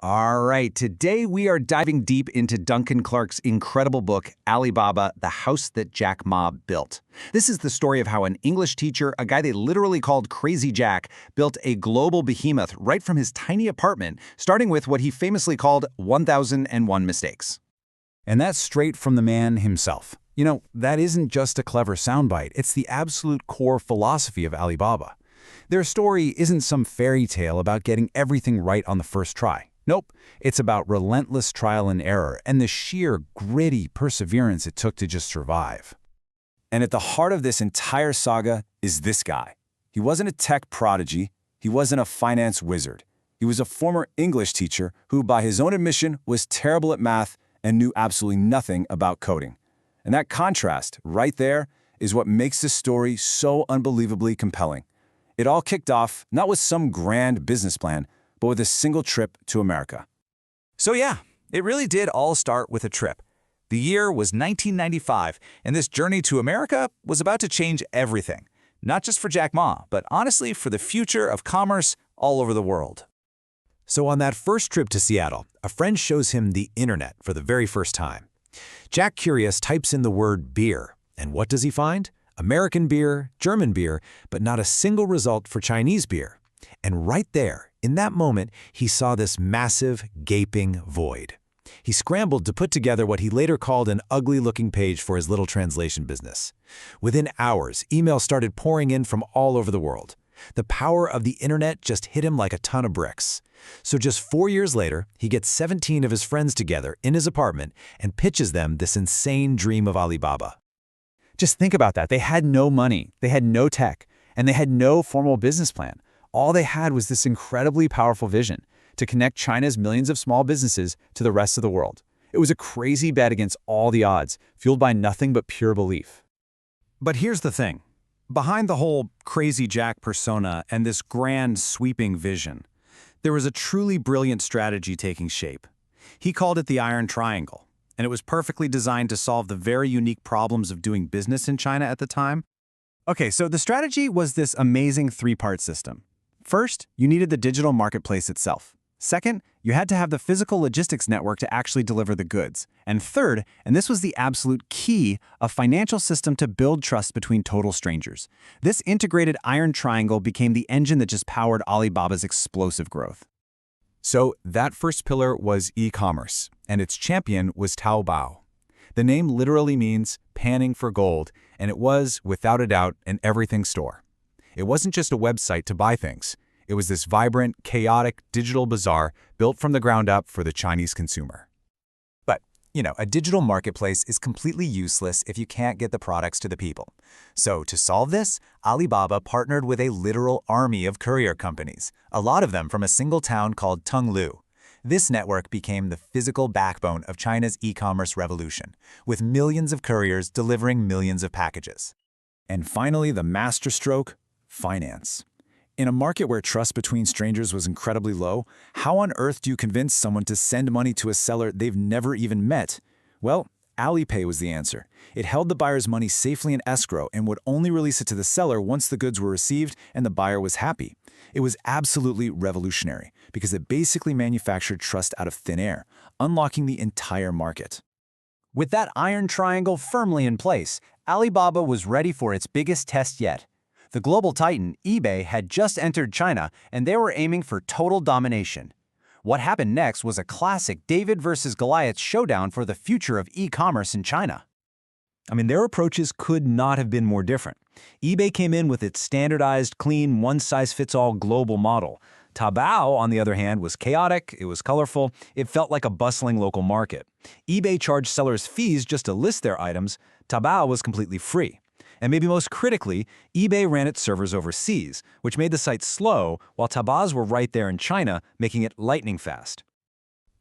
All right, today we are diving deep into Duncan Clark's incredible book, Alibaba, The House That Jack Ma Built. This is the story of how an English teacher, a guy they literally called Crazy Jack, built a global behemoth right from his tiny apartment, starting with what he famously called 1001 mistakes. And that's straight from the man himself. You know, that isn't just a clever soundbite, it's the absolute core philosophy of Alibaba. Their story isn't some fairy tale about getting everything right on the first try. Nope, it's about relentless trial and error and the sheer gritty perseverance it took to just survive. And at the heart of this entire saga is this guy. He wasn't a tech prodigy, he wasn't a finance wizard. He was a former English teacher who, by his own admission, was terrible at math and knew absolutely nothing about coding. And that contrast, right there, is what makes this story so unbelievably compelling. It all kicked off not with some grand business plan, but with a single trip to America. So yeah, it really did all start with a trip. The year was 1995, and this journey to America was about to change everything. Not just for Jack Ma, but honestly for the future of commerce all over the world. So on that first trip to Seattle, a friend shows him the internet for the very first time. Jack, curious, types in the word beer, and what does he find? American beer, German beer, but not a single result for Chinese beer. And right there, in that moment, he saw this massive, gaping void. He scrambled to put together what he later called an ugly-looking page for his little translation business. Within hours, emails started pouring in from all over the world. The power of the internet just hit him like a ton of bricks. So just 4 years later, he gets 17 of his friends together in his apartment and pitches them this insane dream of Alibaba. Just think about that. They had no money, they had no tech, and they had no formal business plan. All they had was this incredibly powerful vision to connect China's millions of small businesses to the rest of the world. It was a crazy bet against all the odds, fueled by nothing but pure belief. But here's the thing. Behind the whole Crazy Jack persona and this grand, sweeping vision, there was a truly brilliant strategy taking shape. He called it the Iron Triangle, and it was perfectly designed to solve the very unique problems of doing business in China at the time. Okay, so the strategy was this amazing three-part system. First, you needed the digital marketplace itself. Second, you had to have the physical logistics network to actually deliver the goods. And third, and this was the absolute key, a financial system to build trust between total strangers. This integrated iron triangle became the engine that just powered Alibaba's explosive growth. So that first pillar was e-commerce, and its champion was Taobao. The name literally means panning for gold, and it was, without a doubt, an everything store. It wasn't just a website to buy things. It was this vibrant, chaotic digital bazaar built from the ground up for the Chinese consumer. But, a digital marketplace is completely useless if you can't get the products to the people. So to solve this, Alibaba partnered with a literal army of courier companies, a lot of them from a single town called Tonglu. This network became the physical backbone of China's e-commerce revolution, with millions of couriers delivering millions of packages. And finally, the masterstroke, finance. In a market where trust between strangers was incredibly low, how on earth do you convince someone to send money to a seller they've never even met? Well, Alipay was the answer. It held the buyer's money safely in escrow and would only release it to the seller once the goods were received and the buyer was happy. It was absolutely revolutionary because it basically manufactured trust out of thin air, unlocking the entire market. With that iron triangle firmly in place, Alibaba was ready for its biggest test yet. The global titan, eBay, had just entered China, and they were aiming for total domination. What happened next was a classic David versus Goliath showdown for the future of e-commerce in China. Their approaches could not have been more different. eBay came in with its standardized, clean, one-size-fits-all global model. Taobao, on the other hand, was chaotic, it was colorful, it felt like a bustling local market. eBay charged sellers fees just to list their items. Taobao was completely free. And maybe most critically, eBay ran its servers overseas, which made the site slow, while Taobao's were right there in China, making it lightning fast.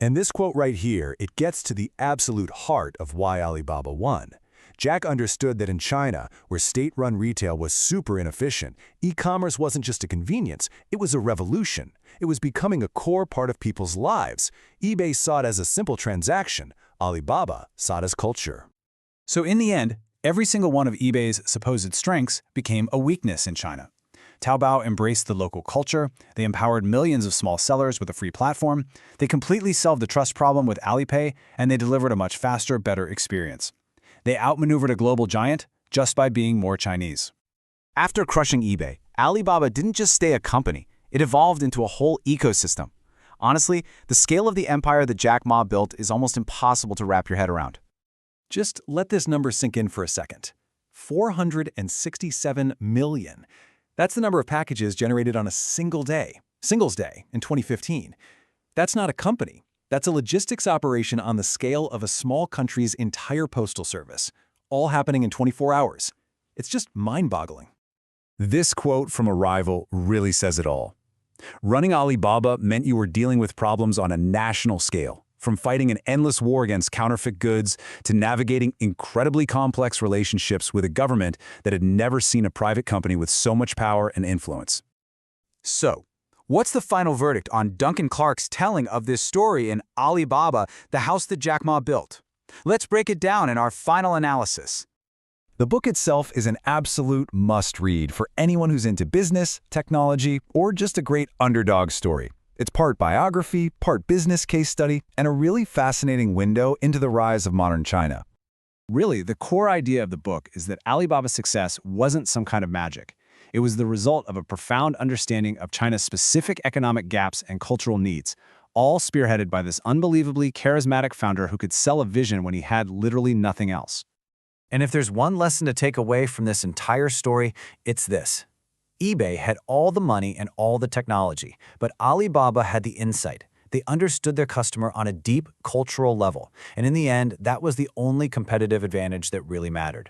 And this quote right here, it gets to the absolute heart of why Alibaba won. Jack understood that in China, where state-run retail was super inefficient, e-commerce wasn't just a convenience, it was a revolution. It was becoming a core part of people's lives. eBay saw it as a simple transaction. Alibaba saw it as culture. So in the end, every single one of eBay's supposed strengths became a weakness in China. Taobao embraced the local culture, they empowered millions of small sellers with a free platform, they completely solved the trust problem with Alipay, and they delivered a much faster, better experience. They outmaneuvered a global giant just by being more Chinese. After crushing eBay, Alibaba didn't just stay a company, it evolved into a whole ecosystem. Honestly, the scale of the empire that Jack Ma built is almost impossible to wrap your head around. Just let this number sink in for a second. 467 million. That's the number of packages generated on a Singles Day in 2015. That's not a company. That's a logistics operation on the scale of a small country's entire postal service, all happening in 24 hours. It's just mind-boggling. This quote from a rival really says it all. Running Alibaba meant you were dealing with problems on a national scale, from fighting an endless war against counterfeit goods to navigating incredibly complex relationships with a government that had never seen a private company with so much power and influence. So, what's the final verdict on Duncan Clark's telling of this story in Alibaba, the house that Jack Ma built? Let's break it down in our final analysis. The book itself is an absolute must-read for anyone who's into business, technology, or just a great underdog story. It's part biography, part business case study, and a really fascinating window into the rise of modern China. Really, the core idea of the book is that Alibaba's success wasn't some kind of magic. It was the result of a profound understanding of China's specific economic gaps and cultural needs, all spearheaded by this unbelievably charismatic founder who could sell a vision when he had literally nothing else. And if there's one lesson to take away from this entire story, it's this. eBay had all the money and all the technology, but Alibaba had the insight. They understood their customer on a deep cultural level, and in the end, that was the only competitive advantage that really mattered.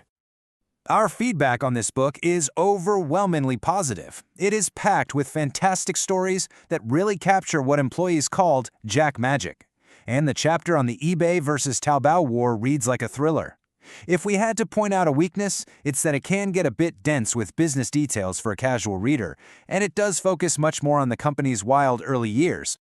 Our feedback on this book is overwhelmingly positive. It is packed with fantastic stories that really capture what employees called Jack Magic. And the chapter on the eBay versus Taobao war reads like a thriller. If we had to point out a weakness, it's that it can get a bit dense with business details for a casual reader, and it does focus much more on the company's wild early years.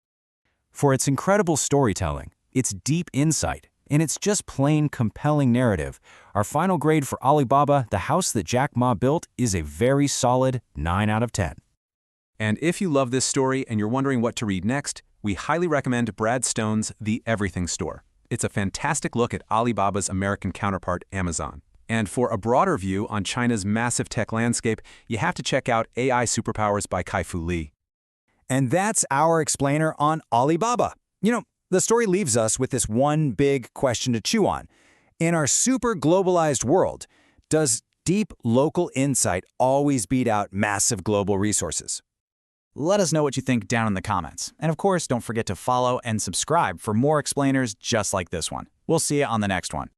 For its incredible storytelling, its deep insight, and its just plain compelling narrative, our final grade for Alibaba, the house that Jack Ma built, is a very solid 9 out of 10. And if you love this story and you're wondering what to read next, we highly recommend Brad Stone's The Everything Store. It's a fantastic look at Alibaba's American counterpart, Amazon. And for a broader view on China's massive tech landscape, you have to check out AI Superpowers by Kai-Fu Lee. And that's our explainer on Alibaba. The story leaves us with this one big question to chew on. In our super globalized world, does deep local insight always beat out massive global resources? Let us know what you think down in the comments. And of course, don't forget to follow and subscribe for more explainers just like this one. We'll see you on the next one.